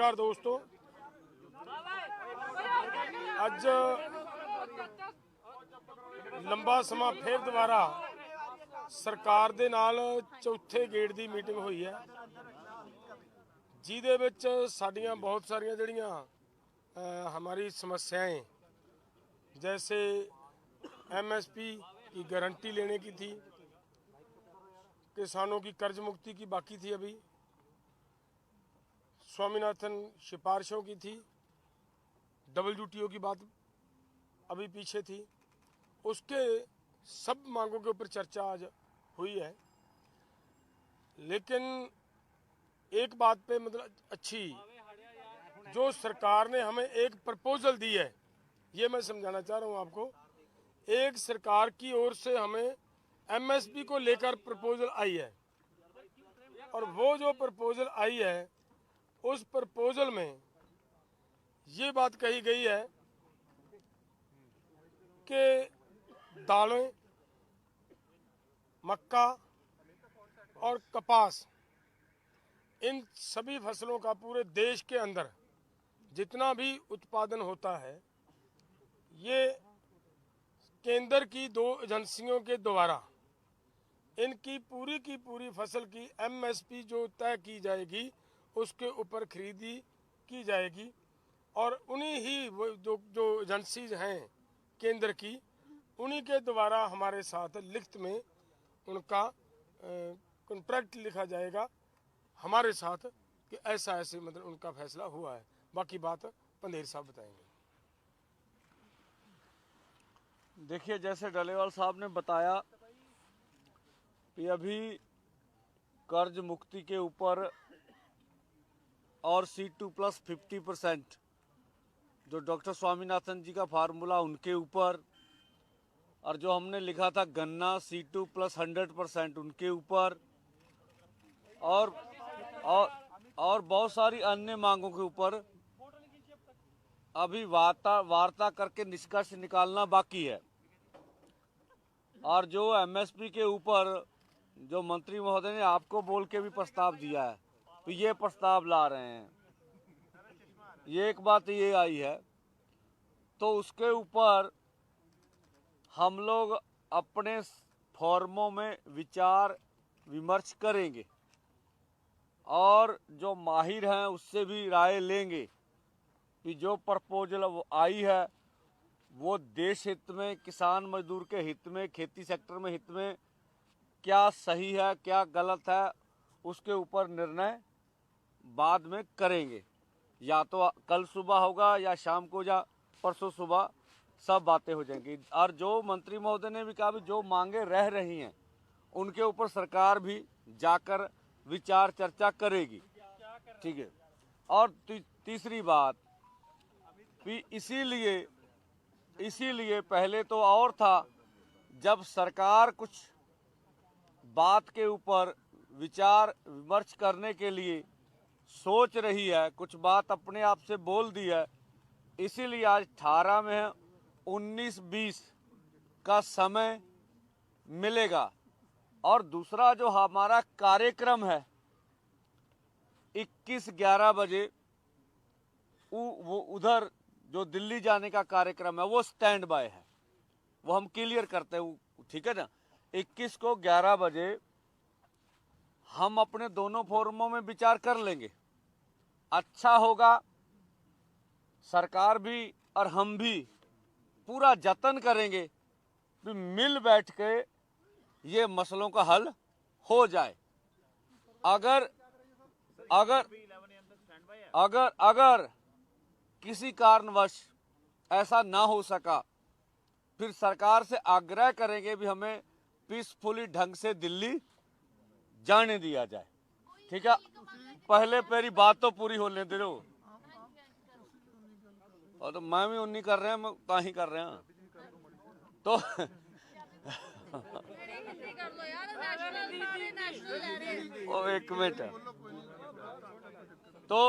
नमस्कार दोस्तों, ਅੱਜ ਲੰਬਾ ਸਮਾਂ ਫਿਰ ਦੁਬਾਰਾ ਸਰਕਾਰ ਦੇ ਨਾਲ ਚੌਥੇ ਗੇੜ ਦੀ ਮੀਟਿੰਗ ਹੋਈ ਹੈ, ਜਿਹਦੇ ਵਿੱਚ ਸਾਡੀਆਂ ਬਹੁਤ ਸਾਰੀਆਂ ਜਿਹੜੀਆਂ हमारी समस्याएं, जैसे एमएसपी की गारंटी लेने की थी, किसानों की कर्ज मुक्ति की बाकी थी, अभी स्वामीनाथन सिफारिशों की थी, WTO की बात अभी पीछे थी, उसके सब मांगों के ऊपर चर्चा आज हुई है। लेकिन एक बात पे मतलब अच्छी, जो सरकार ने हमें एक प्रपोजल दी है, ये मैं समझाना चाह रहा हूँ आपको। एक सरकार की ओर से हमें एमएसपी को लेकर प्रपोजल आई है, और वो जो प्रपोजल आई है उस प्रपोजल में ये बात कही गई है कि दालें, मक्का और कपास, इन सभी फसलों का पूरे देश के अंदर जितना भी उत्पादन होता है, ये केंद्र की 2 एजेंसियों के द्वारा इनकी पूरी फसल की एमएसपी जो तय की जाएगी उसके ऊपर खरीदी की जाएगी, और उन्हीं ही वो जो एजेंसीज हैं केंद्र की, उन्हीं के द्वारा हमारे साथ लिखित में उनका कॉन्ट्रैक्ट लिखा जाएगा हमारे साथ कि ऐसा ऐसे मतलब उनका फैसला हुआ है। बाकी बात पंधेर साहब बताएंगे। देखिए, जैसे डलेवाल साहब ने बताया कि अभी कर्ज मुक्ति के ऊपर और C2+ 50% जो डॉक्टर स्वामीनाथन जी का फार्मूला उनके ऊपर, और जो हमने लिखा था गन्ना C2+ 100% उनके ऊपर, और बहुत सारी अन्य मांगों के ऊपर अभी वार्ता करके निष्कर्ष निकालना बाकी है। और जो एमएसपी के ऊपर जो मंत्री महोदय ने आपको बोल के भी प्रस्ताव दिया है, तो ये प्रस्ताव ला रहे हैं, ये एक बात ये आई है, तो उसके ऊपर हम लोग अपने फॉर्मों में विचार विमर्श करेंगे और जो माहिर हैं उससे भी राय लेंगे कि जो प्रपोजल आई है वो देश हित में, किसान मजदूर के हित में, खेती सेक्टर में हित में क्या सही है क्या गलत है, उसके ऊपर निर्णय बाद में करेंगे। या तो कल सुबह होगा या शाम को या परसों सुबह सब बातें हो जाएंगी। और जो मंत्री महोदय ने भी कहा भी जो मांगे रह रही हैं उनके ऊपर सरकार भी जाकर विचार चर्चा करेगी, ठीक है। और तीसरी बात भी, इसीलिए पहले तो और था, जब सरकार कुछ बात के ऊपर विचार विमर्श करने के लिए सोच रही है, कुछ बात अपने आप से बोल दी है, इसीलिए आज 18 में है, 19-20 का समय मिलेगा। और दूसरा जो हमारा कार्यक्रम है 21-11 बजे, वो उधर जो दिल्ली जाने का कार्यक्रम है वो स्टैंड बाय है, वो हम क्लियर करते हैं, ठीक है ना। 21 को 11 बजे हम अपने दोनों फोरमों में विचार कर लेंगे। अच्छा होगा, सरकार भी और हम भी पूरा जतन करेंगे कि मिल बैठ के ये मसलों का हल हो जाए। अगर किसी कारणवश ऐसा ना हो सका, फिर सरकार से आग्रह करेंगे भी हमें पीसफुली ढंग से दिल्ली जाने दिया जाए, ठीक है। पहले मेरी बात तो पूरी होने दे रहे हो, और तो मैं भी उन्हीं कर रहे हैं, ताही कर रहे हैं तो ओ एक मिनट। तो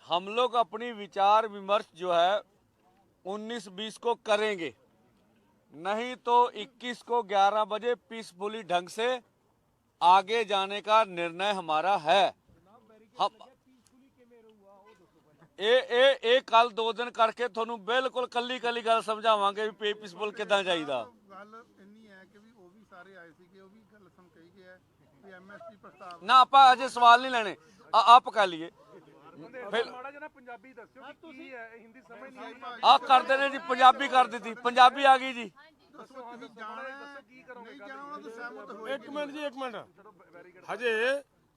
हम लोग अपनी विचार विमर्श जो है 19-20 को करेंगे, नहीं तो 21 को 11 बजे पीसफुली ढंग से आगे जाने का निर्णय हमारा है। हम ਇਹ ਕੱਲ 2 ਦਿਨ ਕਰਕੇ ਤੁਹਾਨੂੰ ਬਿਲਕੁਲ ਕੱਲੀ ਗੱਲ ਸਮਝਾਵਾਂਗੇ ਵੀ ਪੀਸਫੁਲ ਕਿੱਦਾਂ ਚਾਹੀਦਾ। ਗੱਲ ਇੰਨੀ ਹੈ ਕਿ ਵੀ ਉਹ ਵੀ ਸਾਰੇ ਆਏ ਸੀਗੇ, ਉਹ ਵੀ ਗੱਲ ਸੁਣ ਕਹੀ ਗਿਆ ਵੀ ਐਮਐਸਪੀ ਪ੍ਰਸਤਾਵ ਨਾ ਆਪਾਂ ਅਜੇ ਸਵਾਲ ਨਹੀਂ ਲੈਣੇ, ਆਪ ਕਰ ਲਈਏ। ਮਾੜਾ ਜਿਹਾ ਪੰਜਾਬੀ ਦੱਸਿਓ ਕਿ ਕੀ ਹੈ, ਹਿੰਦੀ ਸਮਝ ਨਹੀਂ ਆਈ। ਆਹ ਕਰਦੇ ਨੇ ਜੀ, ਪੰਜਾਬੀ ਕਰ ਦਿੱਤੀ, ਪੰਜਾਬੀ ਆ ਗਈ ਜੀ। ਦੱਸੋ ਤੁਸੀਂ ਜਾਣਾ ਕੀ ਕਰੋਗੇ? ਨਹੀਂ ਜਾਣਾ ਉਹਨਾਂ ਤੋਂ ਸਹਿਮਤ ਹੋਏ। एक मिनट जी, एक मिनट। हजे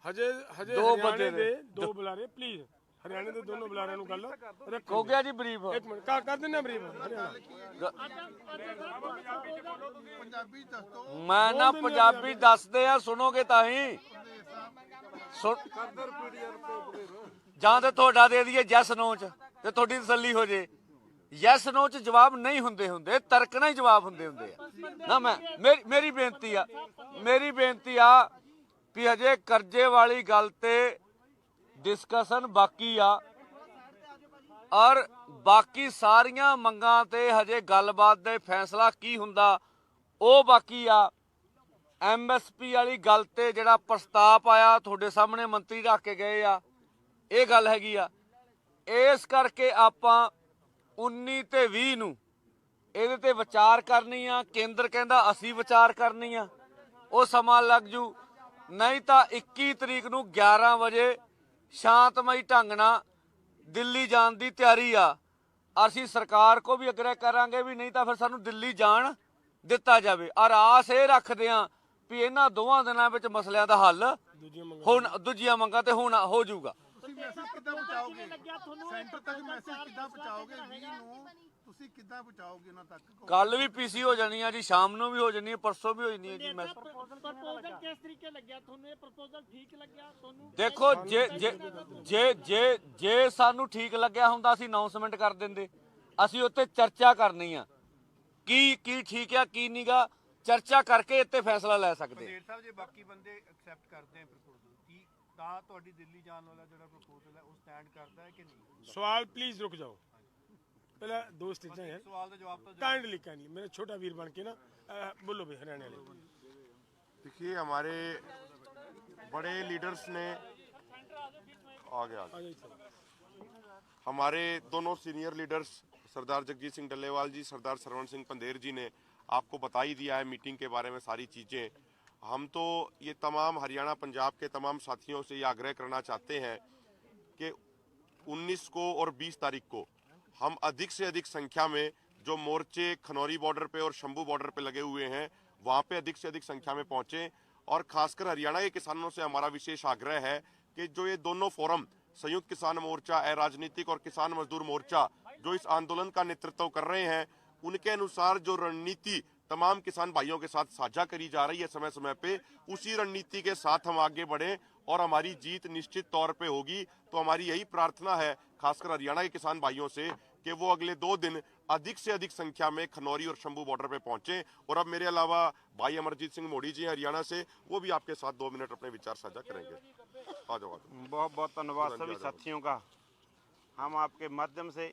हजे हजे दो हरियाणे बंदे दे दो बुलारे प्लीज, हरियाणे दे दोनों बुलारे नु गल रखो। ਹੋ ਗਿਆ ਜੀ ਬਰੀਫ। एक मिनट कर देना ब्रीफ हरियाणा। ਪੰਜਾਬੀ ਦੱਸ ਦੋ। ਮੈਂ ਨਾ ਪੰਜਾਬੀ ਦੱਸਦੇ ਆ, ਸੁਣੋਗੇ ਤਾਂ ਹੀ। ਜਾਂ ਤੇ ਤੁਹਾਡਾ ਦੇ ਦਈਏ ਯੈਸ ਨੋ ਚ ਤੇ ਤੁਹਾਡੀ ਤਸੱਲੀ ਹੋ ਜੇ। ਯੈਸ ਨੋ ਚ ਜਵਾਬ ਨਹੀਂ ਹੁੰਦੇ, ਤਰਕ ਨਾਲ ਹੀ ਜਵਾਬ ਹੁੰਦੇ ਆ ਨਾ। ਮੇਰੀ ਬੇਨਤੀ ਆ ਵੀ ਹਜੇ ਕਰਜ਼ੇ ਵਾਲੀ ਗੱਲ ਤੇ ਡਿਸਕਸ਼ਨ ਬਾਕੀ ਆ, ਔਰ ਬਾਕੀ ਸਾਰੀਆਂ ਮੰਗਾਂ ਤੇ ਹਜੇ ਗੱਲਬਾਤ ਦੇ ਫੈਸਲਾ ਕੀ ਹੁੰਦਾ ਉਹ ਬਾਕੀ ਆ। ਐਮਐਸਪੀ ਵਾਲੀ ਗੱਲ ਤੇ ਜਿਹੜਾ ਪ੍ਰਸਤਾਵ ਆਇਆ ਤੁਹਾਡੇ ਸਾਹਮਣੇ ਮੰਤਰੀ ਰੱਖ ਕੇ ਗਏ ਆ, ਇਹ ਗੱਲ ਹੈਗੀ ਆ। ਇਸ ਕਰਕੇ ਆਪਾਂ 19 ਤੇ 20 ਨੂੰ ਇਹਦੇ ਤੇ ਵਿਚਾਰ ਕਰਨੀ ਆ। ਕੇਂਦਰ ਕਹਿੰਦਾ ਅਸੀਂ ਵਿਚਾਰ ਕਰਨੀ ਆ, ਉਹ ਸਮਾਂ ਲੱਗ ਜੂ। ਨਹੀਂ ਤਾਂ 21 ਤਰੀਕ ਨੂੰ 11 ਵਜੇ ਸ਼ਾਂਤਮਈ ਢੰਗ ਨਾਲ ਦਿੱਲੀ ਜਾਣ ਦੀ ਤਿਆਰੀ ਆ। ਅਸੀਂ ਸਰਕਾਰ ਕੋ ਵੀ ਅਗਰੇ ਕਰਾਂਗੇ ਵੀ ਨਹੀਂ ਤਾਂ ਫਿਰ ਸਾਨੂੰ ਦਿੱਲੀ ਜਾਣ ਦਿੱਤਾ ਜਾਵੇ। ਔਰ ਆਸ ਇਹ ਰੱਖਦੇ ਆ ਵੀ ਇਹਨਾਂ 2 ਦਿਨਾਂ ਵਿੱਚ ਮਸਲਿਆਂ ਦਾ ਹੱਲ ਹੁਣ ਦੂਜੀਆਂ ਮੰਗਾਂ ਤੇ ਹੁਣ ਹੋ ਜਾਊਗਾ। ਤੁਸੀਂ ਮੈਸੇਜ ਕਿੱਦਾਂ ਪਹੁੰਚਾਓਗੇ ਸੈਂਟਰ ਤੱਕ? ਮੈਸੇਜ ਕਿੱਦਾਂ ਪਹੁੰਚਾਓਗੇ 20 ਨੂੰ? ਤੁਸੀਂ ਕਿੱਦਾਂ ਪਹੁੰਚਾਓਗੇ ਉਹਨਾਂ ਤੱਕ? ਕੱਲ ਵੀ ਪੀਸੀ ਹੋ ਜਾਣੀ ਆ ਜੀ, ਸ਼ਾਮ ਨੂੰ ਵੀ ਹੋ ਜਾਣੀ ਹੈ, ਪਰਸੋਂ ਵੀ ਹੋ ਜਾਣੀ ਹੈ ਜੀ। ਮੈਂ ਪ੍ਰਪੋਜ਼ਲ ਕਿਸ ਤਰੀਕੇ ਲੱਗਿਆ ਤੁਹਾਨੂੰ? ਇਹ ਪ੍ਰਪੋਜ਼ਲ ਠੀਕ ਲੱਗਿਆ ਤੁਹਾਨੂੰ? ਦੇਖੋ ਜੇ ਸਾਨੂੰ ਠੀਕ ਲੱਗਿਆ ਹੁੰਦਾ ਅਸੀਂ ਅਨਾਉਂਸਮੈਂਟ ਕਰ ਦਿੰਦੇ। ਅਸੀਂ ਉੱਤੇ ਚਰਚਾ ਕਰਨੀ ਆ ਕੀ ਠੀਕ ਆ ਕੀ ਨਹੀਂਗਾ, ਚਰਚਾ ਕਰਕੇ ਇੱਥੇ ਫੈਸਲਾ ਲੈ ਸਕਦੇ। ਢੇਰ ਸਾਹਿਬ ਜੇ ਬਾਕੀ ਬੰਦੇ ਐਕਸੈਪਟ ਕਰਦੇ ਆ ਪ੍ਰਪੋਜ਼ਲ ਕੀ ਤਾਂ ਤੁਹਾਡੀ ਦਿੱਲੀ ਜਾਣ ਵਾਲਾ ਜਿਹੜਾ ਪ੍ਰਪੋਜ਼ਲ ਹੈ ਉਹ ਸਟੈਂਡ ਕਰਦਾ ਹੈ ਕਿ ਨਹੀਂ? सवाल प्लीज रुक जाओ, पहला दो स्टेजें हैं। सवाल का जवाब तो काइंडली मेरा छोटा वीर बन के ना बोलो भाई हरियाणा वाले। देखिए हमारे बड़े लीडर्स ने आगे हमारे दोनों सीनियर लीडर्स सरदार जगजीत सिंह डल्लेवाल जी, सरदार सरवण सिंह पंधेर जी ने आपको बता ही दिया है मीटिंग के बारे में सारी चीज़ें। हम तो ये तमाम हरियाणा पंजाब के तमाम साथियों से ये आग्रह करना चाहते हैं कि 19 को और 20 तारीख को हम अधिक से अधिक संख्या में जो मोर्चे खनौरी बॉर्डर पे और शंभू बॉर्डर पे लगे हुए हैं वहाँ पे अधिक से अधिक संख्या में पहुँचें। और खासकर हरियाणा के किसानों से हमारा विशेष आग्रह है कि जो ये दोनों फोरम संयुक्त किसान मोर्चा, अराजनीतिक और किसान मजदूर मोर्चा जो इस आंदोलन का नेतृत्व कर रहे हैं, उनके अनुसार जो रणनीति तमाम किसान भाइयों के साथ साझा करी जा रही है समय समय पे, उसी रणनीति के साथ हम आगे बढ़ें और हमारी जीत निश्चित तौर पे होगी। तो हमारी यही प्रार्थना है खासकर हरियाणा के किसान भाइयों से कि वो अगले 2 दिन अधिक से अधिक संख्या में खनौरी और शंभू बॉर्डर पे पहुंचे। और अब मेरे अलावा भाई अमरजीत सिंह मोड़ी जी हरियाणा से, वो भी आपके साथ 2 मिनट अपने विचार साझा करेंगे। आ जाओ। बहुत बहुत धन्यवाद सभी साथियों का। हम आपके माध्यम से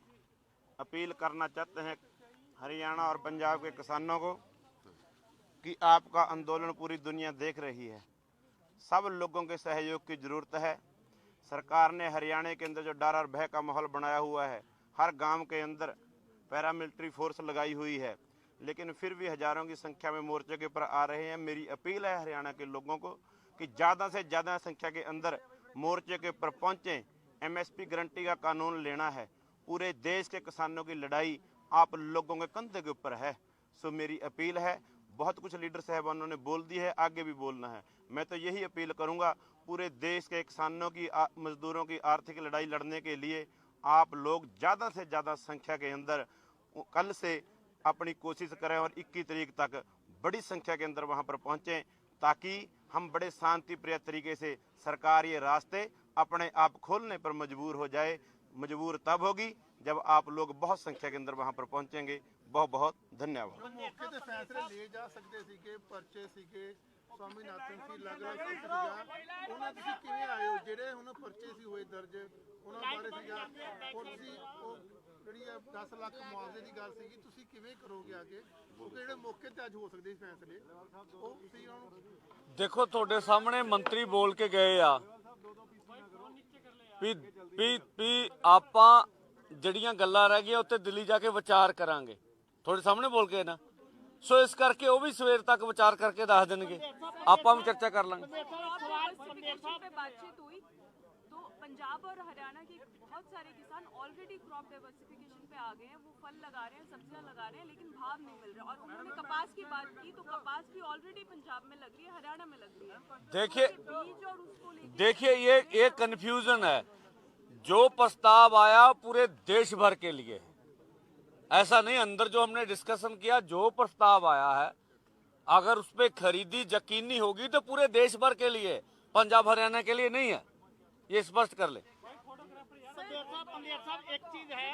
अपील करना चाहते हैं हरियाणा और पंजाब के किसानों को कि आपका आंदोलन पूरी दुनिया देख रही है। सब लोगों के सहयोग की ज़रूरत है। सरकार ने हरियाणा के अंदर जो डर और भय का माहौल बनाया हुआ है, हर गांव के अंदर पैरामिलिट्री फोर्स लगाई हुई है, लेकिन फिर भी हज़ारों की संख्या में मोर्चे के ऊपर आ रहे हैं। मेरी अपील है हरियाणा के लोगों को कि ज़्यादा से ज़्यादा संख्या के अंदर मोर्चे के ऊपर पहुँचें। एमएसपी गारंटी का कानून लेना है। पूरे देश के किसानों की लड़ाई आप लोगों के कंधे के ऊपर है। सो मेरी अपील है, बहुत कुछ लीडर साहबानों ने बोल दी है, आगे भी बोलना है। मैं तो यही अपील करूंगा, पूरे देश के किसानों की मजदूरों की आर्थिक लड़ाई लड़ने के लिए आप लोग ज़्यादा से ज़्यादा संख्या के अंदर कल से अपनी कोशिश करें और 21 तारीख तक बड़ी संख्या के अंदर वहां पर पहुंचें, ताकि हम बड़े शांति प्रिय तरीके से सरकार ये रास्ते अपने आप खोलने पर मजबूर हो जाए। मजबूर तब होगी जब आप लोग बहुत संख्या के अंदर वहां पर पहुंचेंगे। बहुत बहुत धन्यवाद। ਮੌਕੇ ਤੇ ਫੈਸਲੇ ਲਏ ਜਾ ਸਕਦੇ ਸੀਗੇ, ਪਰਚੇ ਸੀਗੇ, ਸਵਾਮੀਨਾਥਨ ਸੀ, ਅਲੱਗ-ਅਲੱਗ ਸੀਗਾ, ਉਹਨਾਂ ਤੁਸੀਂ ਕਿਵੇਂ ਆਏ ਹੋ? ਜਿਹੜੇ ਹੁਣ ਪਰਚੇ ਸੀ ਹੋਏ ਦਰਜ, ਉਹਨਾਂ ਬਾਰੇ ਸੀਗਾ, ਔਰ ਤੁਸੀਂ ਉਹ ਜਿਹੜੀ 10 ਲੱਖ ਮੁਆਵਜ਼ੇ ਦੀ ਗੱਲ ਸੀਗੀ, ਤੁਸੀਂ ਕਿਵੇਂ ਕਰੋਗੇ ਆਗੇ? ਕਿਉਂਕਿ ਜਿਹੜੇ ਮੌਕੇ ਤੇ ਅੱਜ ਹੋ ਸਕਦੇ ਸੀ ਫੈਸਲੇ, ਉਹ ਤੁਸੀਂ ਉਹਨਾਂ ਨੂੰ ਦੇਖੋ ਤੁਹਾਡੇ ਸਾਹਮਣੇ ਮੰਤਰੀ ਬੋਲ ਕੇ ਗਏ ਆ ਵੀ ਆਪਾਂ ਜਿਹੜੀਆਂ ਗੱਲਾਂ ਰਹਿ ਗਈਆਂ ਉੱਤੇ ਦਿੱਲੀ ਜਾ ਕੇ ਵਿਚਾਰ ਕਰਾਂਗੇ, ਤੁਹਾਡੇ ਸਾਹਮਣੇ ਬੋਲ ਕੇ ਨਾ। ਸੋ ਇਸ ਕਰਕੇ ਉਹ ਵੀ ਸਵੇਰ ਤੱਕ ਵਿਚਾਰ ਕਰਕੇ ਦੱਸ ਦੇਣਗੇ, ਆਪਾਂ ਵੀ ਚਰਚਾ ਕਰ ਲਾਂਗੇ। पे बातचीत हुई तो पंजाब और हरियाणा के बहुत सारे किसान ऑलरेडी क्रॉप डाइवर्सिफिकेशन पे आ गए हैं, वो फल लगा रहे हैं, सब्जियां लगा रहे हैं, लेकिन भाव नहीं मिल रहा। और उन्होंने कपास की बात की तो कपास भी ऑलरेडी पंजाब में लग रही है, हरियाणा में लग रही है। देखिए बीज और उसको लेके देखिए ये कंफ्यूजन है। जो प्रस्ताव आया पूरे देश भर के लिए, ऐसा नहीं अंदर जो हमने डिस्कशन किया, जो प्रस्ताव आया है अगर उस पर खरीदी यकीनी होगी तो पूरे देश भर के लिए, पंजाब हरियाणा के लिए नहीं है, ये स्पष्ट कर ले। ਪੰਦੇਰ ਸਾਹਿਬ ਇੱਕ ਚੀਜ਼ ਹੈ,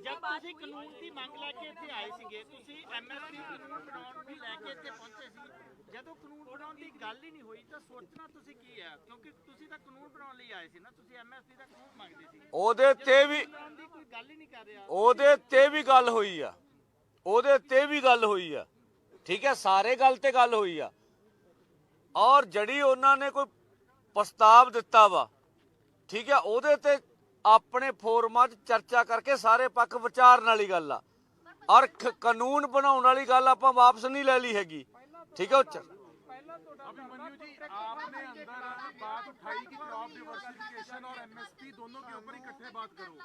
ਜਦ ਤੁਸੀਂ ਕਾਨੂੰਨ ਦੀ ਮੰਗ ਲੈ ਕੇ ਇੱਥੇ ਆਏ ਸੀਗੇ, ਤੁਸੀਂ ਐਮਐਸਪੀ ਕਾਨੂੰਨ ਬਣਾਉਣ ਵੀ ਲੈ ਕੇ ਇੱਥੇ ਪਹੁੰਚੇ ਸੀ। ਜਦੋਂ ਕਾਨੂੰਨ ਬਣਾਉਣ ਦੀ ਗੱਲ ਹੀ ਨਹੀਂ ਹੋਈ ਤਾਂ ਸੋਚਣਾ ਤੁਸੀਂ ਕੀ ਹੈ? ਕਿਉਂਕਿ ਤੁਸੀਂ ਤਾਂ ਕਾਨੂੰਨ ਬਣਾਉਣ ਲਈ ਆਏ ਸੀ ਨਾ, ਤੁਸੀਂ ਐਮਐਸਪੀ ਦਾ ਕਾਨੂੰਨ ਮੰਗਦੇ ਸੀ। ਉਹਦੇ ਤੇ ਵੀ ਬਣਾਉਣ ਦੀ ਕੋਈ ਗੱਲ ਹੀ ਨਹੀਂ ਕਰ ਰਿਹਾ। ਉਹਦੇ ਤੇ ਵੀ ਗੱਲ ਹੋਈ ਆ, ਉਹਦੇ ਤੇ ਵੀ ਗੱਲ ਹੋਈ ਆ, ਠੀਕ ਹੈ, ਸਾਰੇ ਗੱਲ ਤੇ ਗੱਲ ਹੋਈ ਆ। ਔਰ ਜਿਹੜੀ ਉਹਨਾਂ ਨੇ ਕੋਈ ਪ੍ਰਸਤਾਵ ਦਿੱਤਾ ਵਾ, ਠੀਕ ਹੈ, ਉਹਦੇ ਤੇ ਆਪਣੇ ਫੋਰਮਾਂ 'ਚ ਚਰਚਾ ਕਰਕੇ ਸਾਰੇ ਪੱਖ ਵਿਚਾਰਨ ਵਾਲੀ ਗੱਲ ਆ। ਔਰ ਕਾਨੂੰਨ ਬਣਾਉਣ ਵਾਲੀ ਗੱਲ ਆਪਾਂ ਵਾਪਸ ਨਹੀਂ ਲੈ ਲਈ ਹੈਗੀ, ठीक है। अभिमन्यु जी, आपने अंदर बात उठाई कि क्रॉप डाइवर्सिफिकेशन और एमएसपी दोनों के ऊपर इकट्ठे बात करो,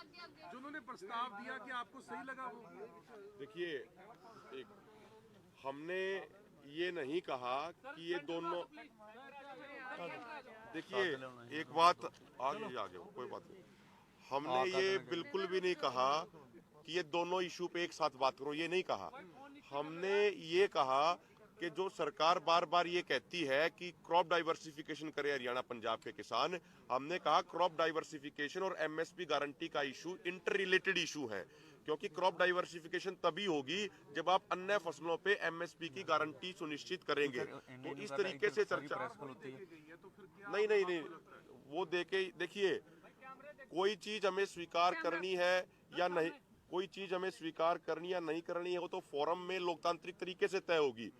जो उन्होंने प्रस्ताव दिया कि आपको सही लगा वो? देखिए, हमने ये नहीं कहा कि ये दोनों, देखिए एक बात आगे कोई बात नहीं, हमने ये बिल्कुल भी नहीं कहा कि ये दोनों इशू पे एक साथ बात करो, ये नहीं कहा। हमने ये कहा कि जो सरकार बार बार ये कहती है कि क्रॉप डाइवर्सिफिकेशन करे हरियाणा पंजाब के किसान, हमने कहा क्रॉप डाइवर्सिफिकेशन और एमएसपी गारंटी का इशू इंटर रिलेटेड इशू है, क्योंकि क्रॉप डाइवर्सिफिकेशन तभी होगी जब आप अन्य फसलों पे एमएसपी की गारंटी सुनिश्चित करेंगे। तो इस तरीके से चर्चा नहीं, वो देखिए कोई चीज हमें स्वीकार करनी है या नहीं, कोई चीज हमें स्वीकार करनी या नहीं करनी है वो तो फोरम में लोकतांत्रिक तरीके से तय होगी।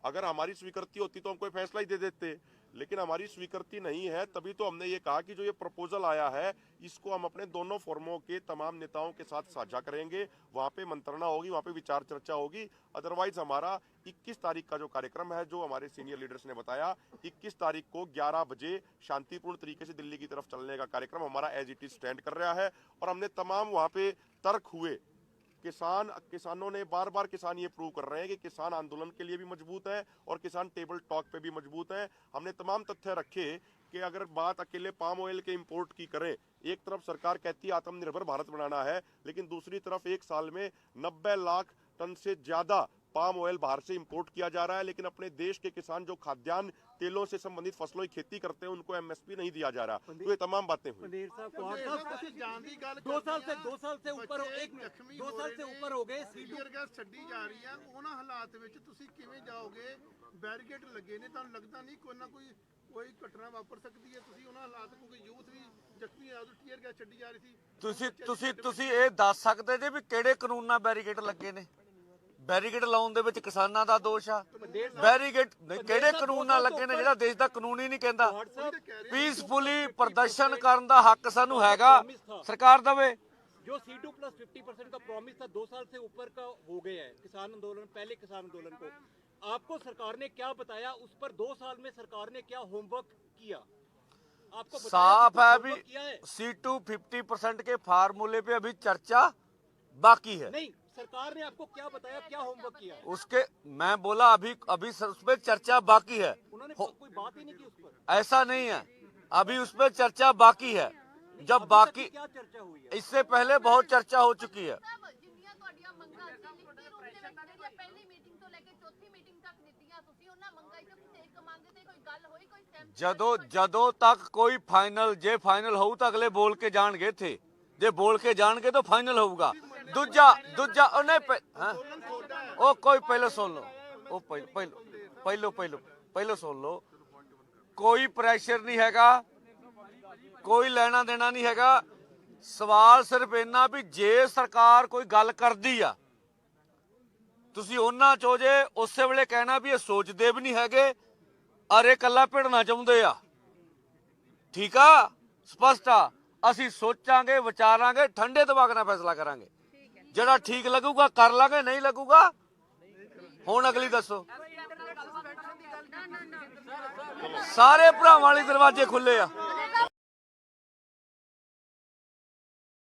अगर हमारी स्वीकृति होती तो हम कोई फैसला ही दे देते, लेकिन हमारी स्वीकृति नहीं है, तभी तो हमने ये कहा कि जो ये प्रपोजल आया है इसको हम अपने दोनों फोरमों के तमाम नेताओं के साथ साझा करेंगे, वहाँ पे मंत्रणा होगी, वहाँ पे विचार चर्चा होगी। अदरवाइज हमारा 21 तारीख का जो कार्यक्रम है, जो हमारे सीनियर लीडर्स ने बताया, 21 तारीख को 11 बजे शांतिपूर्ण तरीके से दिल्ली की तरफ चलने का कार्यक्रम हमारा एज इट इज स्टैंड कर रहा है। और हमने तमाम वहाँ पे तर्क हुए, किसानों ने बार बार किसान ये प्रूव कर रहे हैं कि किसान आंदोलन के लिए भी मजबूत है और किसान टेबल टॉक पे भी मजबूत है। हमने तमाम तथ्य रखे कि अगर बात अकेले पाम ऑयल के इंपोर्ट की करें, एक तरफ सरकार कहती है आत्मनिर्भर भारत बनाना है, लेकिन दूसरी तरफ एक साल में 90 लाख टन से ज्यादा पाम ऑयल बाहर से इंपोर्ट किया जा रहा है, लेकिन अपने देश के किसान जो खाद्यान्न तेलों से संबंधित फसलों की खेती करते हैं उनको एमएसपी नहीं दिया जा रहा। तो ये तमाम बातें हुई। 2 साल से ऊपर हो गए, टीयर गैस छड्डी जा रही है, ਉਹਨਾਂ ਹਾਲਾਤ ਵਿੱਚ ਤੁਸੀਂ ਕਿਵੇਂ ਜਾਓਗੇ? ਬੈਰੀਕੇਡ ਲੱਗੇ ਨੇ, ਤੁਹਾਨੂੰ ਲੱਗਦਾ ਨਹੀਂ ਕੋਈ ਨਾ ਕੋਈ ਘਟਨਾ ਵਾਪਰ ਸਕਦੀ ਹੈ? ਤੁਸੀਂ ਉਹਨਾਂ ਹਾਲਾਤ ਨੂੰ, ਕੋਈ ਯੂਥ ਵੀ ਜ਼ਖਮੀ ਆ, ਟੀਅਰ ਗੈਸ ਛੱਡੀ ਜਾ ਰਹੀ ਸੀ। ਤੁਸੀਂ ਇਹ ਦੱਸ ਸਕਦੇ ਜੇ ਵੀ ਕਿਹੜੇ ਕਾਨੂੰਨ ਨਾਲ ਬੈਰੀਕੇਡ ਲੱਗੇ ਨੇ? ਬੈਰੀਕੇਡ ਲਾਉਣ ਦੇ ਵਿੱਚ ਕਿਸਾਨਾਂ ਦਾ ਦੋਸ਼ ਆ? ਬੈਰੀਕੇਡ ਕਿਹੜੇ ਕਾਨੂੰਨ ਨਾਲ ਲੱਗੇ ਨੇ ਜਿਹੜਾ ਦੇਸ਼ ਦਾ ਕਾਨੂੰਨ ਹੀ ਨਹੀਂ ਕਹਿੰਦਾ? ਪੀਸਫੁਲੀ ਪ੍ਰਦਰਸ਼ਨ ਕਰਨ ਦਾ ਹੱਕ ਸਾਨੂੰ ਹੈਗਾ, ਸਰਕਾਰ ਦੇਵੇ। जो C2 प्लस 50% का प्रॉमिस था 2 साल से ऊपर का हो गया है किसान आंदोलन, पहले किसान आंदोलन को आपको सरकार ने क्या बताया? उस पर 2 साल में सरकार ने क्या होमवर्क किया? आपको साफ है अभी C2 50% के फार्मूले पे अभी चर्चा बाकी है। नहीं, सरकार ने आपको क्या बताया, क्या होमवर्क किया? उसके मैं बोला अभी उस पर चर्चा बाकी है। उन्होंने कोई बात ही नहीं की उस पर। ऐसा नहीं है, अभी उस पर चर्चा बाकी है। जब बाकी क्या चर्चा हुई है? इससे पहले बहुत चर्चा हो चुकी है। ਜਦੋਂ ਤੱਕ ਕੋਈ ਫਾਈਨਲ, ਜੇ ਫਾਈਨਲ ਹੋਊ ਤਾਂ ਅਗਲੇ ਬੋਲ ਕੇ ਜਾਣਗੇ ਇੱਥੇ, ਜੇ ਬੋਲ ਕੇ ਜਾਣਗੇ ਤਾਂ ਫਾਈਨਲ ਹੋਊਗਾ। ਦੂਜਾ ਉਹਨੇ ਉਹ ਕੋਈ ਪਹਿਲਾਂ ਸੁਣ ਲਓ, ਉਹ ਪਹਿਲਾਂ ਸੁਣ ਲਓ। ਕੋਈ ਪ੍ਰੈਸ਼ਰ ਨਹੀਂ ਹੈਗਾ, ਕੋਈ ਲੈਣਾ ਦੇਣਾ ਨਹੀਂ ਹੈਗਾ। ਸਵਾਲ ਸਿਰਫ ਇੰਨਾ ਵੀ ਜੇ ਸਰਕਾਰ ਕੋਈ ਗੱਲ ਕਰਦੀ ਆ, ਤੁਸੀਂ ਉਹਨਾਂ ਚੋ ਜੇ ਉਸੇ ਵੇਲੇ ਕਹਿਣਾ ਵੀ ਇਹ ਸੋਚਦੇ ਵੀ ਨਹੀਂ ਹੈਗੇ, ਅਰੇ ਕੱਲਾ ਭਿੜਨਾ ਚਾਹੁੰਦੇ ਆ, ਠੀਕ ਆ, ਸਪਸ਼ਟ ਆ। ਅਸੀਂ ਸੋਚਾਂਗੇ, ਵਿਚਾਰਾਂਗੇ, ਠੰਡੇ ਦਿਮਾਗ ਨਾਲ ਫੈਸਲਾ ਕਰਾਂਗੇ। ਜਿਹੜਾ ਠੀਕ ਲੱਗੂਗਾ ਕਰ ਲਾਂਗੇ, ਨਹੀਂ ਲੱਗੂਗਾ ਹੁਣ ਅਗਲੀ ਦੱਸੋ। ਸਾਰੇ ਭਰਾਵਾਂ ਲਈ ਦਰਵਾਜ਼ੇ ਖੁੱਲੇ ਆ।